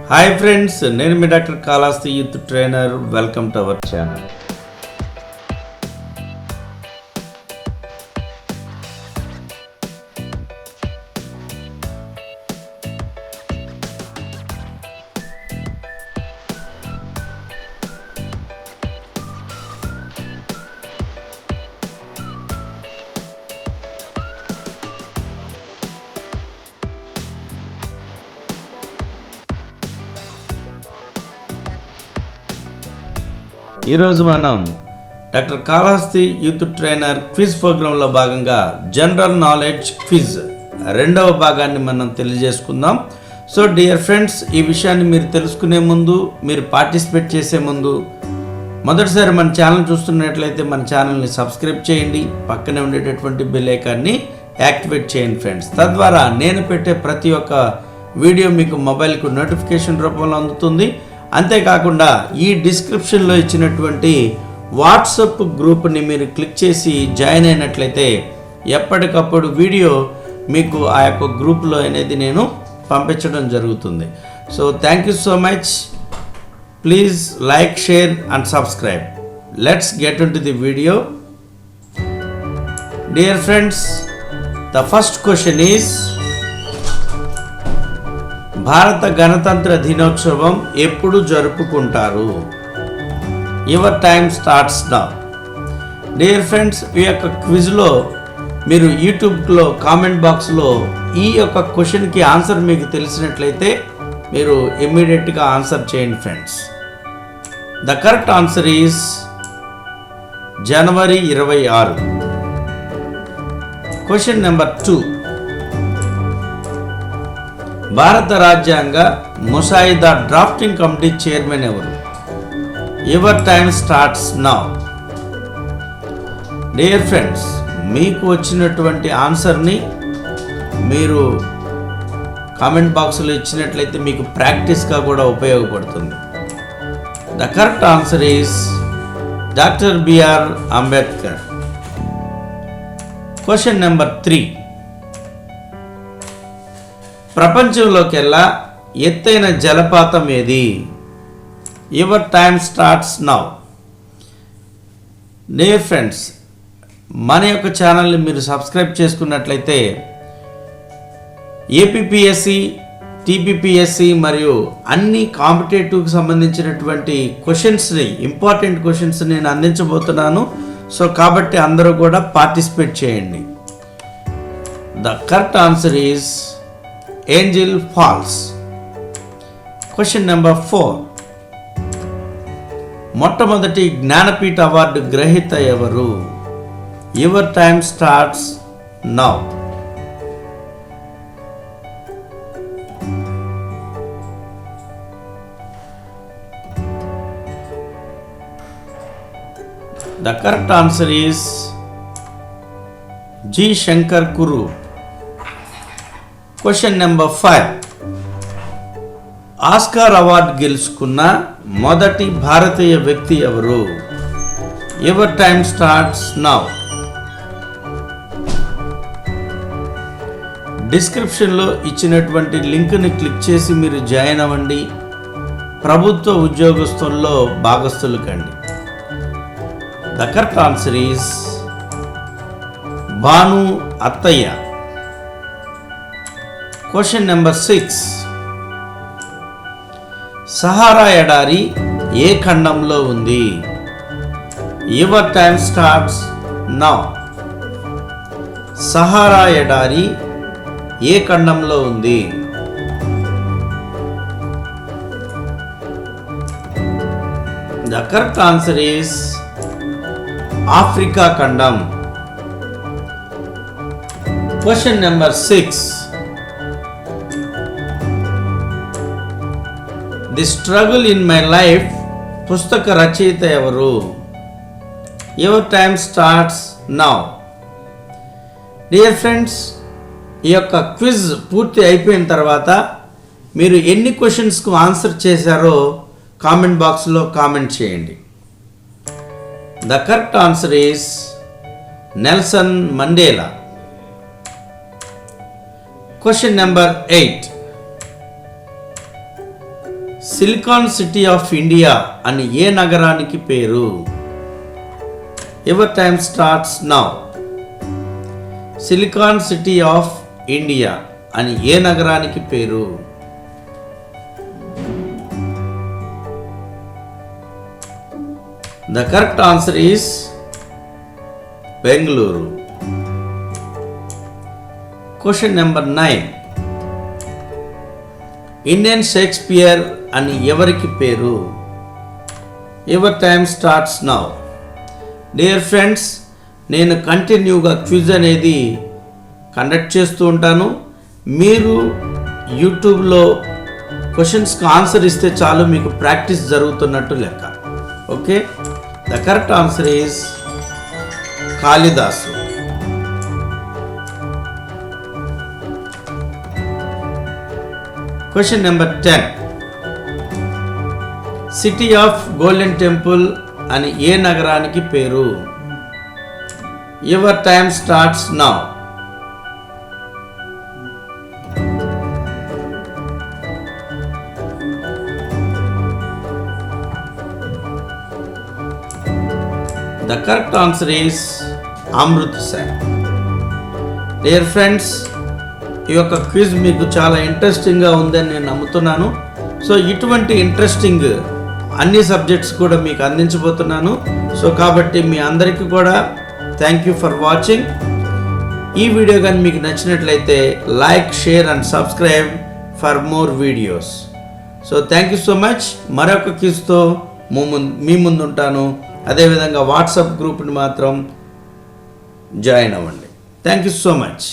Hi friends, నేను మీ doctor Kalahasti youth trainer. Welcome to our channel. ఈరోజు మనం doctor Kalahasti youth trainer quiz ప్రోగ్రాంలో భాగంగా జనరల్ నాలెడ్జ్ క్విజ్ రెండవ భాగాన్ని మనం తెలియజేసుకుందాం. సో డియర్ ఫ్రెండ్స్, ఈ విషయాన్ని మీరు తెలుసుకునే ముందు, మీరు పార్టిసిపేట్ చేసే ముందు, మొదటిసారి మన ఛానల్ చూస్తున్నట్లయితే మన ఛానల్ని సబ్స్క్రైబ్ చేయండి, పక్కనే ఉండేటటువంటి బెల్ ఐకాన్ని యాక్టివేట్ చేయండి ఫ్రెండ్స్. తద్వారా నేను పెట్టే ప్రతి ఒక్క వీడియో మీకు మొబైల్కు నోటిఫికేషన్ రూపంలో అందుతుంది. అంతేకాకుండా ఈ డిస్క్రిప్షన్లో ఇచ్చినటువంటి వాట్సాప్ గ్రూప్ని మీరు క్లిక్ చేసి జాయిన్ అయినట్లయితే ఎప్పటికప్పుడు వీడియో మీకు ఆ యొక్క గ్రూప్లో అనేది నేను పంపించడం జరుగుతుంది. So thank you so much. Please like, share and subscribe. Let's get in to the video. Dear friends, the first question is, భారత గణతంత్ర దినోత్సవం ఎప్పుడు జరుపుకుంటారు? Your time starts now. Dear friends, ఈ యొక్క క్విజ్లో మీరు యూట్యూబ్లో కామెంట్ బాక్స్లో ఈ యొక్క క్వశ్చన్కి ఆన్సర్ మీకు తెలిసినట్లయితే మీరు ఇమ్మీడియట్గా ఆన్సర్ చేయండి friends. The correct answer is January 26. Question number 2. భారత రాజ్యాంగ ముసాయిదా డ్రాఫ్టింగ్ కమిటీ చైర్మన్ ఎవరు? Your time starts now. Dear friends, మీకు వచ్చినటువంటి ఆన్సర్ని మీరు కామెంట్ బాక్స్లో ఇచ్చినట్లయితే మీకు ప్రాక్టీస్గా కూడా ఉపయోగపడుతుంది. The correct answer is doctor B R Ambedkar. Question number 3. ప్రపంచంలోకెల్లా ఎత్తైన జలపాతం ఏది? Your time starts now. Dear friends, మన యొక్క ఛానల్ని మీరు సబ్స్క్రైబ్ చేసుకున్నట్లయితే ఏపీపీఎస్సి, టీపీపీఎస్సి మరియు అన్ని కాంపిటేటివ్కి సంబంధించినటువంటి క్వశ్చన్స్ని, ఇంపార్టెంట్ క్వశ్చన్స్ నేను అందించబోతున్నాను. సో కాబట్టి అందరూ కూడా పార్టిసిపేట్ చేయండి. The correct answer is angel falls. Question number 4. మొట్టమొదటి జ్ఞానపీఠ అవార్డు గ్రహీత ఎవరు? Your time starts now. The correct answer is G Shankar Kurup. Question number 5. Oscar award గెలుచుకున్న మొదటి భారతీయ వ్యక్తి ఎవరు? Your time starts now. డిస్క్రిప్షన్లో ఇచ్చినటువంటి లింక్ని క్లిక్ చేసి మీరు జాయిన్ అవ్వండి. ప్రభుత్వ ఉద్యోగస్తుల్లో భాగస్థులు కండి. The correct answer is Bhanu Athaiya. Question number 6. Sahara ఎడారి ఏ ఖండంలో ఉంది? Your time starts now. Sahara ఎడారి ఏ ఖండంలో ఉంది? The correct answer is Africa ఖండం. Question number 6. The struggle in my life పుస్తక రచయిత ఎవరు? Your time starts now. Dear friends, ఈ యొక్క క్విజ్ పూర్తి అయిపోయిన తర్వాత మీరు ఎన్ని క్వశ్చన్స్కు ఆన్సర్ చేశారో కామెంట్ బాక్స్లో కామెంట్ చేయండి. The correct answer is Nelson Mandela. Question number 8. Silicon city of India అని ఏ నగరానికి పేరు? Your time starts now. Silicon city of India అని ఏ నగరానికి పేరు? The correct answer is Bengaluru. Question number 9. Indian Shakespeare అని ఎవరికి పేరు? Your time starts now. Dear friends, నేను కంటిన్యూగా క్విజ్ అనేది కండక్ట్ చేస్తూ ఉంటాను. మీరు యూట్యూబ్లో క్వశ్చన్స్కి ఆన్సర్ ఇస్తే చాలు, మీకు ప్రాక్టీస్ జరుగుతున్నట్టు లెక్క. Okay, the correct answer is Kalidasa. Question number 10. City of golden temple అని ఏ నగరానికి పేరు? Your time starts now. The correct answer is Amritsar. Dear friends, ఈ యొక్క క్విజ్ మీకు చాలా ఇంట్రెస్టింగ్గా ఉందని నేను నమ్ముతున్నాను. సో ఇటువంటి ఇంట్రెస్టింగ్ అన్ని సబ్జెక్ట్స్ కూడా మీకు అందించబోతున్నాను. సో కాబట్టి మీ అందరికీ కూడా థ్యాంక్ యూ ఫర్ వాచింగ్. ఈ వీడియో కానీ మీకు నచ్చినట్లయితే like, share and subscribe for more videos. So thank you so much. మరొక క్విజ్తో మీ ముందు ఉంటాను. అదేవిధంగా వాట్సాప్ గ్రూప్ని మాత్రం జాయిన్ అవ్వండి. Thank you so much.